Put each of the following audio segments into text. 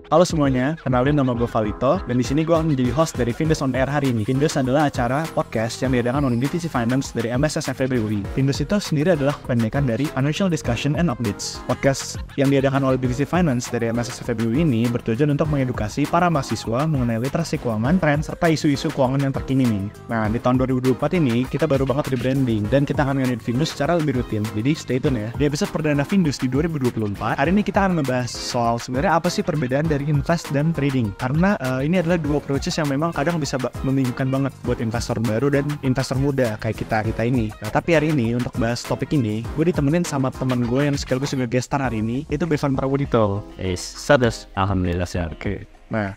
Halo semuanya, kenalin nama gue Valito, dan di sini gue akan menjadi host dari Findes on Air hari ini. Findes adalah acara podcast yang diadakan oleh Divisi Finance dari MSS FEB UI. Findes itu sendiri adalah kependekan dari Financial Discussion and Updates. Podcast yang diadakan oleh Divisi Finance dari MSS FEB UI ini bertujuan untuk mengedukasi para mahasiswa mengenai literasi keuangan, tren, serta isu-isu keuangan yang terkini nih. Nah, di tahun 2024 ini, kita baru banget rebranding, dan kita akan ngadain Findes secara lebih rutin. Jadi stay tune ya. Di episode perdana Findes di 2024, hari ini kita akan membahas soal sebenarnya apa sih perbedaan dari invest dan trading, karena ini adalah dua approaches yang memang kadang bisa membingungkan banget buat investor baru dan investor muda kayak kita ini. Nah, tapi hari ini untuk bahas topik ini, gue ditemenin sama teman gue yang sekaligus juga guest star hari ini, itu Bevan Prawudito. Sadus, alhamdulillah sehat. Oke. Nah,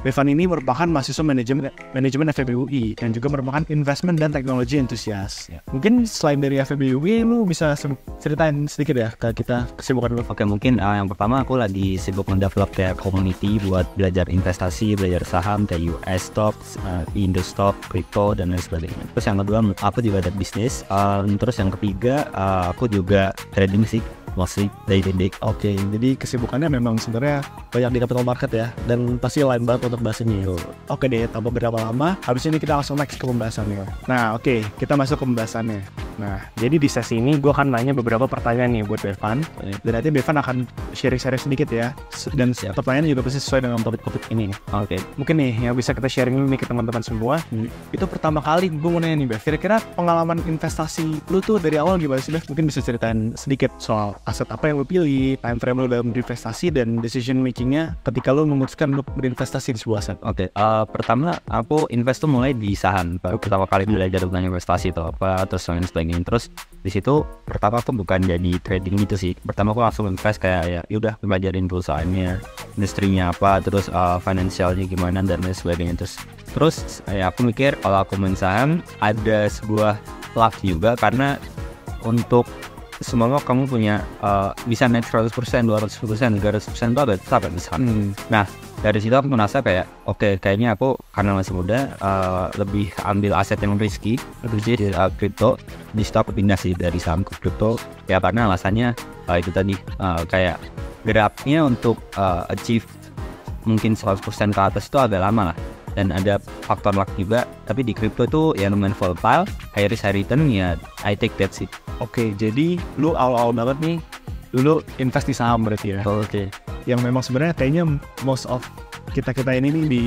Bevan ini merupakan mahasiswa manajemen FEB UI dan juga merupakan investment dan teknologi entusias. Ya. Mungkin selain dari FEB UI, lu bisa ceritain sedikit ya ke kita kesibukan lu. Oke, mungkin yang pertama aku lagi sibuk mendevelop kayak community buat belajar investasi, belajar saham kayak US stocks, Indo stock, crypto dan lain sebagainya. Terus yang kedua, aku juga ada bisnis. Terus yang ketiga, aku juga trading sih. Mostly day-to-day. Oke, jadi kesibukannya memang sebenarnya banyak di capital market ya, dan pasti lain banget untuk bahas ini. Oke deh, tanpa berapa lama, habis ini kita langsung next ke pembahasannya. Nah, oke, kita masuk ke pembahasannya. Nah, jadi di sesi ini gue akan nanya beberapa pertanyaan nih buat Bevan, dan nanti Bevan akan sharing-sharing sedikit ya, dan pertanyaan juga pasti sesuai dengan topik-topik ini. Oke. Mungkin nih, yang bisa kita sharing nih ke teman-teman semua, itu pertama kali gue mau nanya nih, Bev, kira-kira pengalaman investasi lu tuh dari awal gimana sih, Bev? Mungkin bisa ceritain sedikit soal aset apa yang lo pilih, time frame lo dalam berinvestasi, dan decision makingnya ketika lo memutuskan untuk berinvestasi di sebuah aset. Oke. Pertama aku invest tuh mulai di saham. Pertama kali belajar tentang investasi itu apa, terus lain sebagainya. Terus di situ pertama aku bukan jadi trading gitu sih. Pertama aku langsung invest kayak ya udah belajarin perusahaannya, industrinya apa, terus financialnya gimana dan lain sebagainya. Terus aku mikir kalau aku main saham ada sebuah luck juga, karena untuk semoga kamu punya bisa naik 100%, 200%, 300% itu agak susah kan misalnya. Nah, dari situ aku merasa kayak oke, kayaknya aku karena masih muda lebih ambil aset yang risky, jadi crypto. Di situ aku pindah sih dari saham ke crypto ya, karena alasannya itu tadi kayak geraknya untuk achieve mungkin 100% ke atas itu agak lama lah, dan ada faktor luck juga. Tapi di crypto itu ya lumayan volatile, high risk high return, ya I take that sih. Oke, jadi lu awal-awal banget nih dulu invest di saham berarti ya. Oke. Yang memang sebenarnya kayaknya most of kita ini nih di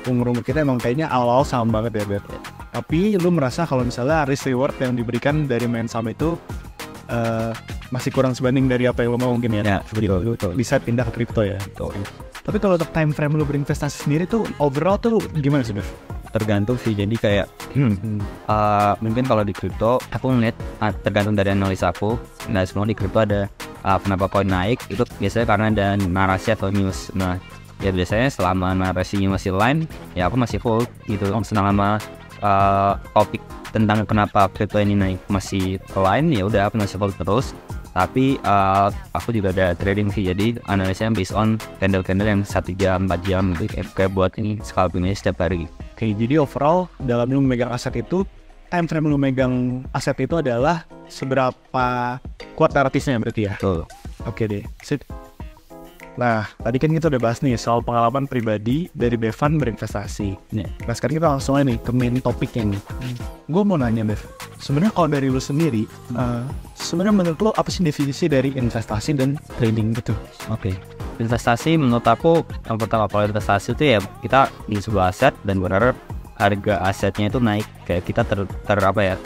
umur kita emang kayaknya awal-awal saham banget ya, Beb. Tapi lu merasa kalau misalnya risk reward yang diberikan dari main saham itu masih kurang sebanding dari apa yang lo mau mungkin ya. Ya, seperti itu. Bisa pindah ke crypto ya. Tapi kalau untuk time frame lu berinvestasi sendiri tuh overall tuh gimana sih, Bev? Tergantung sih, jadi kayak mungkin kalau di crypto aku ngeliat tergantung dari analisa aku. Nah, semua di crypto ada kenapa koin naik itu biasanya karena ada narasi atau news. Nah, ya biasanya selama narasinya masih line ya aku masih hold gitu. Selama topik tentang kenapa crypto ini naik masih line, ya udah aku masih hold terus. Tapi aku juga ada trading sih, jadi analisanya based on candle-candle yang 1 jam, 4 jam gitu, kayak buat ini scalpingnya setiap hari. Oke, jadi overall dalam lu memegang aset itu, time frame lu megang aset itu adalah seberapa kuat narasinya berarti ya? Betul. Oke deh, sip. Nah, tadi kan kita udah bahas nih soal pengalaman pribadi dari Bevan berinvestasi. Nah, sekarang kita langsung aja nih ke main topiknya nih. Gue mau nanya, Bev, sebenarnya kalau dari lu sendiri, sebenarnya menurut lu apa sih definisi dari investasi dan trading gitu? Oke. Investasi menurut aku, yang pertama kalau investasi itu ya kita di sebuah aset dan berharap harga asetnya itu naik, kayak kita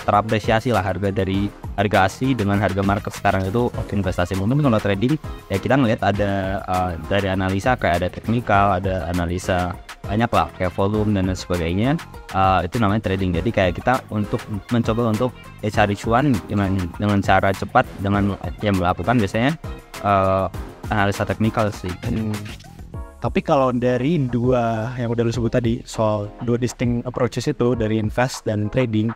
terapresiasi lah harga dari harga asli dengan harga market sekarang itu investasi. Mungkin kalau trading ya kita ngelihat ada dari analisa kayak ada teknikal, ada analisa banyak lah kayak volume dan sebagainya, itu namanya trading. Jadi kayak kita mencoba untuk cari cuan dengan cara cepat dengan yang melakukan biasanya analisa teknikal sih. Tapi kalau dari dua yang udah lu sebut tadi soal dua distinct approaches itu dari invest dan trading,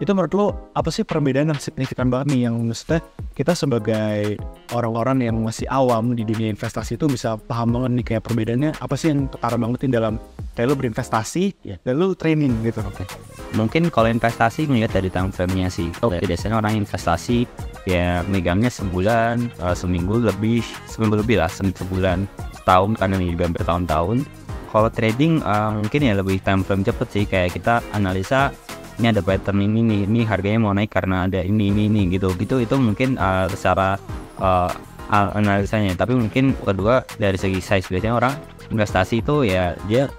itu menurut lu apa sih perbedaan yang signifikan banget nih, yang maksudnya kita sebagai orang-orang yang masih awam di dunia investasi itu bisa paham banget nih kayak perbedaannya apa sih yang ketara banget nih dalam kayak lu berinvestasi dan lu trading gitu. Mungkin kalau investasi ngeliat dari time frame-nya sih. Biasanya orang investasi ya megangnya sebulan, seminggu lebih lah, sebulan. setahun karena ini juga bertahun-tahun. Kalau trading mungkin ya lebih time frame cepet sih, kayak kita analisa ini ada pattern ini harganya mau naik karena ada ini gitu itu mungkin secara analisanya. Tapi mungkin kedua dari segi size, biasanya orang investasi itu ya dia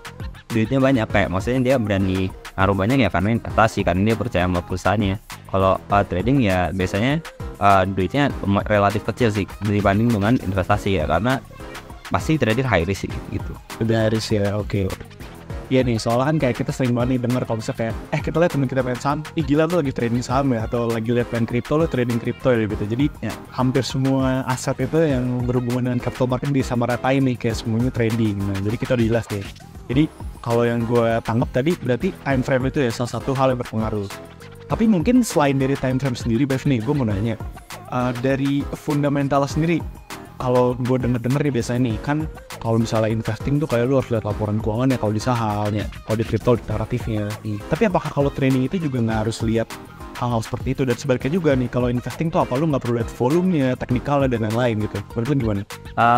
duitnya banyak, kayak maksudnya dia berani naruh banyak ya karena investasi, karena dia percaya sama perusahaannya. Kalau trading ya biasanya duitnya relatif kecil sih dibanding dengan investasi ya, karena pasti trader high risk gitu. Udah harus ya, oke. Iya nih, soalnya kan kayak kita sering banget nih denger kalau misalnya kayak kita lihat temen kita main saham, gila tuh lagi trading saham ya, atau lagi lihat main kripto lo trading kripto ya gitu. Jadi ya, hampir semua aset itu yang berhubungan dengan capital market disamaratain nih, kayak semuanya trading. Nah, jadi kita udah jelas deh. Jadi kalau yang gue tangkap tadi berarti time frame itu ya salah satu hal yang berpengaruh. Tapi mungkin selain dari time frame sendiri, Bev nih, gue mau nanya dari fundamental sendiri. Kalau gue denger nih biasanya nih kan, kalau misalnya investing tuh kayak lu harus lihat laporan keuangan ya, kalau di saham ya, kalau di kripto naratifnya. Tapi apakah kalau trading itu juga nggak harus lihat hal-hal seperti itu? Dan sebaliknya juga nih, kalau investing tuh apa lu nggak perlu lihat volumenya, teknikalnya dan lain-lain gitu? Menurut lu gimana?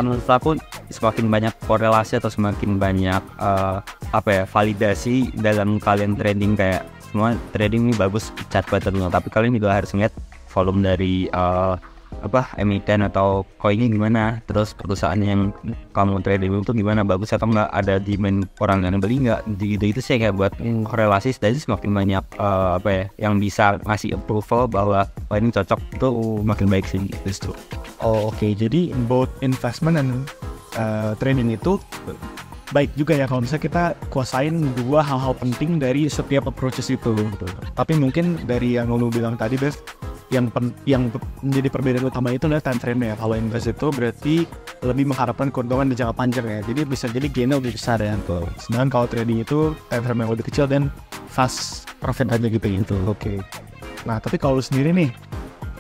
Menurut aku semakin banyak korelasi atau semakin banyak validasi dalam kalian trading, kayak semua trading ini bagus chart pattern, tapi kalian juga harus lihat volume dari emiten atau koinnya gimana, terus perusahaan yang kamu trading itu gimana, bagus atau enggak, ada demand orang yang beli enggak, gitu sih kayak buat korelasi. Jadi semakin banyak yang bisa ngasih approval bahwa ini cocok, itu makin baik sih gitu. Oke. Jadi both investment dan trading itu baik juga ya kalau misalnya kita kuasain dua hal-hal penting dari setiap approaches itu. Tapi mungkin dari yang lu bilang tadi, Bev, yang menjadi perbedaan utama itu adalah time frame ya. Kalau invest itu berarti lebih mengharapkan keuntungan di jangka panjang ya, jadi bisa jadi gainnya lebih besar ya. Sedangkan kalau trading itu time frame yang lebih kecil dan fast profit aja gitu. Oke. Nah tapi kalau lu sendiri nih,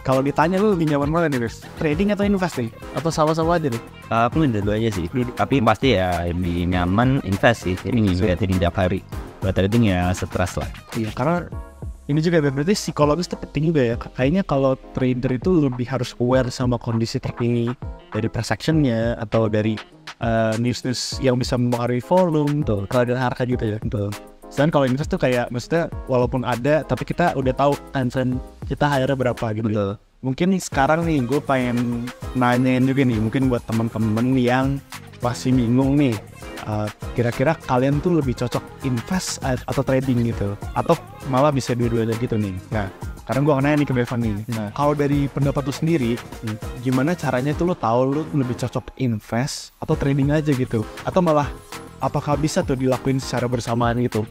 kalau ditanya lu lebih nyaman mana nih, Bev? Trading atau invest nih? Atau sama-sama aja nih? Aku dua-duanya sih. Tapi pasti ya lebih nyaman invest sih. Ini trading tiap hari. Buat trading ya stres lah. Iya, karena ini juga berarti psikologis itu penting juga ya. Kayaknya kalau trader itu lebih harus aware sama kondisi terkini dari transactionnya atau dari news yang bisa mempengaruhi volume, keadaan harga gitu ya. Sedangkan kalau invest tuh kayak maksudnya walaupun ada, tapi kita udah tahu time kita hire berapa gitu. Mungkin sekarang nih gue pengen nanyain juga nih, mungkin buat teman-teman yang masih bingung nih, kira-kira kalian tuh lebih cocok invest atau trading gitu, atau malah bisa dua-duanya gitu nih. Nah, karena gue akan nanya nih ke Bevan nih. Nah, kalau dari pendapat lu sendiri, gimana caranya tuh lu tahu lu lebih cocok invest atau trading aja gitu? Atau malah apakah bisa tuh dilakuin secara bersamaan gitu?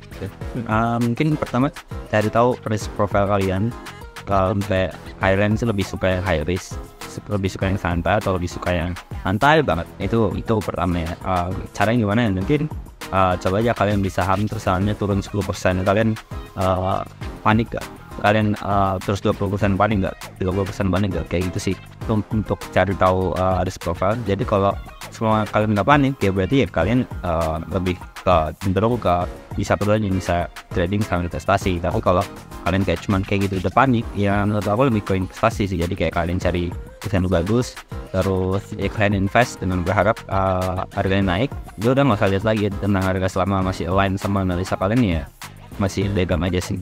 Mungkin pertama cari tahu risk profile kalian. Kalau kayak Highland sih lebih suka yang high risk, lebih suka yang santai atau lebih suka yang santai banget. Itu pertama ya. Caranya gimana ya? Mungkin coba aja kalian bisa saham terus sahamnya turun 10%, kalian panik gak? Kalian terus 20% panik gak? 30% panik gak? Kayak gitu sih untuk cari tahu risk profile. Jadi kalau semua kalian nggak panik ya berarti ya kalian lebih cenderung ke bisa trading sama investasi. Tapi kalau kalian kayak gitu udah panik, ya menurut aku lebih ke investasi sih. Jadi kayak kalian cari perusahaan bagus, terus ya kalian invest dengan berharap harganya naik. Dia udah nggak usah lihat lagi tentang harga, selama masih align sama analisa kalian ya masih dagang aja sih.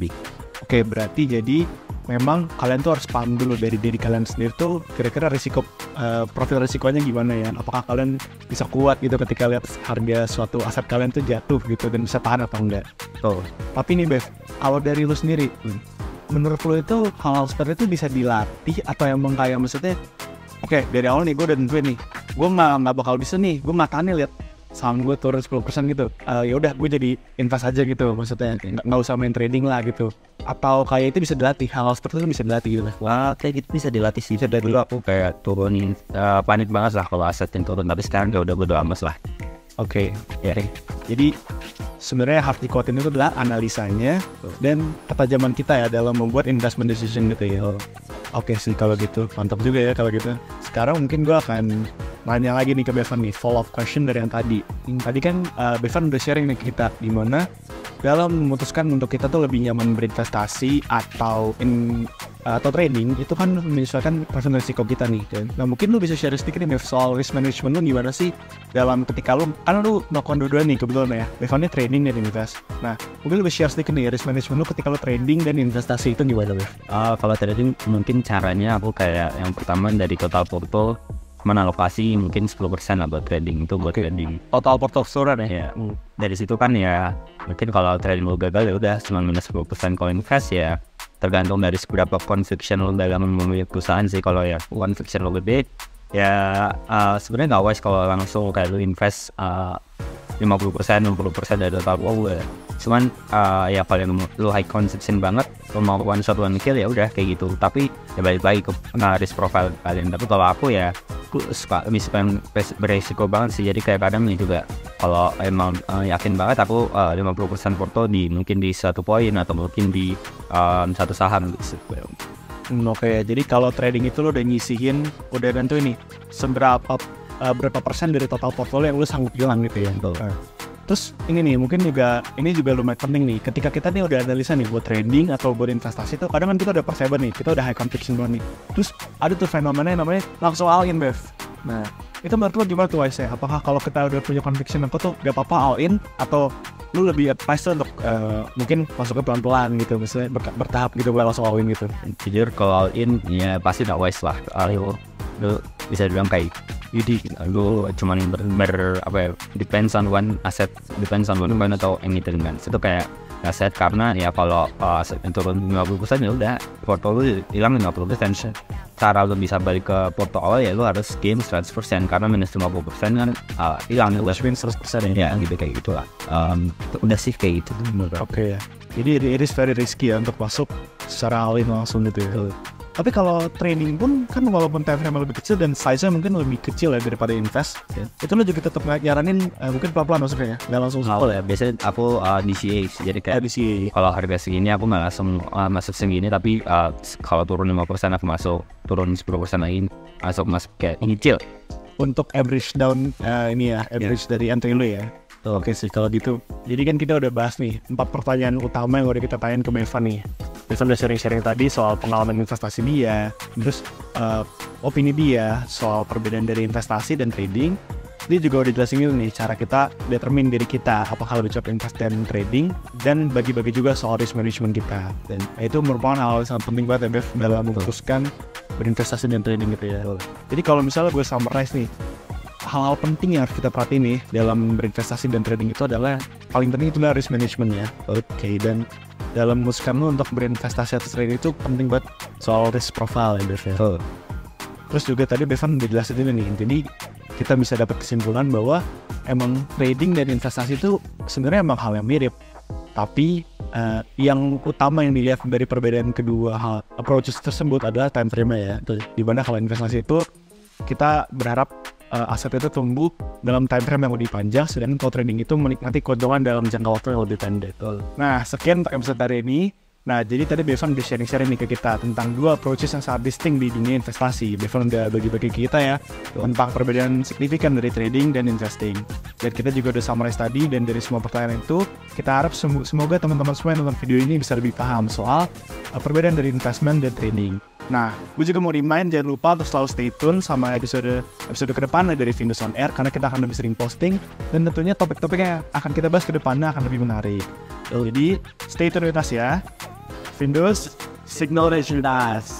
Oke, berarti jadi memang kalian tuh harus paham dulu dari diri kalian sendiri tuh kira-kira profil risikonya gimana ya. Apakah kalian bisa kuat gitu ketika lihat harga suatu aset kalian tuh jatuh gitu dan bisa tahan atau enggak. Tapi nih Bev, kalau dari lu sendiri, menurut lu itu hal-hal seperti itu bisa dilatih atau emang kayak maksudnya oke, dari awal nih gue udah tentuin nih, gue nggak bakal bisa nih, gue nggak tahan nih lihat saham gue turun 10% gitu, ya udah gue jadi invest aja gitu, maksudnya nggak usah main trading lah gitu. Atau kayak itu bisa dilatih, hal seperti itu bisa dilatih gitu. Wah, kayak gitu bisa dilatih sih. Dari dulu aku kayak turunin panik banget lah kalau aset yang turun, tapi sekarang udah bodo amat lah. Oke, ya. Jadi sebenarnya harus dikuatin itu adalah analisanya dan ketajaman kita ya dalam membuat investment decision gitu ya. Oke sih kalau gitu, mantap juga ya kalau gitu. Sekarang mungkin gue akan nanya lagi nih ke Bevan nih, follow up question dari yang tadi. Tadi kan Bevan udah sharing nih ke kita gimana dalam memutuskan untuk kita tuh lebih nyaman berinvestasi atau atau trading itu kan menyesuaikan preferensi risiko kita nih. Nah mungkin lu bisa share sedikit nih soal risk management lu gimana sih dalam ketika lu kan lu melakukan dua-dua nih kebetulan ya, Bevannya trading dan invest. Nah mungkin lu bisa share sedikit nih risk management lu ketika lu trading dan investasi itu gimana Bev? Kalau trading mungkin caranya aku kayak yang pertama dari total portfolio menalokasi mungkin 10% lah buat trading, itu buat trading Total portfolio ya. Dari situ kan ya mungkin kalau trading lo gagal ya udah cuma minus 10%. Kalau invest ya tergantung dari seberapa conviction lo dalam memilih perusahaan sih. Kalau ya conviction lo gede ya sebenarnya nggak wise kalau langsung kayak lo invest 50% 60% dari total portfolio. Cuman ya kalau lo high conviction banget lo mau one shot one kill ya udah kayak gitu, tapi ya balik lagi ke risk profile kalian. Tapi kalau aku ya aku suka beresiko banget sih, jadi kayak kadang nih juga kalau emang yakin banget aku 50% porto mungkin di satu poin atau mungkin di satu saham gitu. Oke, jadi kalau trading itu lo udah nyisihin, udah tentu ini berapa persen dari total portfolio yang lo sanggup bilang gitu ya. Terus ini nih mungkin juga lumayan penting nih ketika kita nih udah analisa nih buat trading atau buat investasi tuh kadang kan kita udah percaya nih, kita udah high conviction banget nih. Terus ada tuh fenomena yang namanya langsung all in Bev. Nah itu menurut lo gimana tuh wise ya? Apakah kalau kita udah punya conviction apa tuh gak apa-apa all in, atau lu lebih advice tuh untuk mungkin masuknya pelan-pelan gitu, misalnya bertahap gitu, boleh langsung all in gitu? Jujur kalau all in ya pasti gak wise lah. Lu bisa bilang kayak jadi lu cuma depends on one asset, depends on one coin atau anything kan. Itu kayak aset karena ya kalau turun 50% ya udah portfolio hilang 50%. Cara lu bisa balik ke porto awal ya lu harus gain 100% karena minus 50% kan hilang udah win 100% ya gitu kayak gitulah. Udah sih kayak gitu. Oke ya. Jadi it is very risky ya untuk masuk secara all in langsung gitu ya. Tapi kalau trading pun kan walaupun time frame lebih kecil dan size-nya mungkin lebih kecil ya daripada invest, itu lo juga tetap nyaranin mungkin pelan-pelan maksudnya ya, nggak langsung ya. Biasanya aku DCA, jadi kayak DCA. Kalau harga segini aku nggak langsung masuk segini, tapi kalau turun 5% aku masuk, turun 10% lagi masuk kayak nyicil. Untuk average down average dari entry lo ya. Oke sih kalau gitu. Jadi kan kita udah bahas nih 4 pertanyaan utama yang udah kita tanyain ke Bevan nih. Bevan udah sharing-sharing tadi soal pengalaman investasi dia, terus opini dia soal perbedaan dari investasi dan trading. Dia juga udah jelasin nih cara kita determine diri kita apakah lebih cocok invest dan trading, dan bagi-bagi juga soal risk management kita. Dan itu merupakan hal yang sangat penting banget ya Bev dalam memutuskan berinvestasi dan trading gitu ya. Jadi kalau misalnya gue summarize nih, hal-hal penting yang harus kita perhatiin nih dalam berinvestasi dan trading itu adalah paling penting itulah risk management ya. Oke, dan dalam memutuskan lo untuk berinvestasi atau trading itu penting banget soal risk profile ya Bev ya. Terus juga tadi Bevan udah jelasin ini nih, jadi kita bisa dapat kesimpulan bahwa emang trading dan investasi itu sebenarnya emang hal yang mirip, tapi yang utama yang dilihat dari perbedaan kedua hal approaches tersebut adalah time frame ya. Dimana kalau investasi itu kita berharap aset itu tumbuh dalam time frame yang lebih panjang, sedangkan kalau trading itu menikmati keuntungan dalam jangka waktu yang lebih pendek. Nah, sekian untuk episode hari ini. Nah, jadi tadi Bevan udah sharing-sharing nih ke kita tentang 2 approaches yang sangat distinct di dunia investasi. Bevan udah bagi-bagi ke kita ya tentang perbedaan signifikan dari trading dan investing. Dan kita juga udah summarize tadi, dan dari semua pertanyaan itu kita harap semoga teman-teman semua yang nonton video ini bisa lebih paham soal perbedaan dari investment dan trading. Nah, gue juga mau remind jangan lupa untuk selalu stay tune sama episode ke depan dari Findus on Air, karena kita akan lebih sering posting dan tentunya topik-topik yang akan kita bahas ke depannya akan lebih menarik. Jadi stay tune with us ya. Findus, signal region das.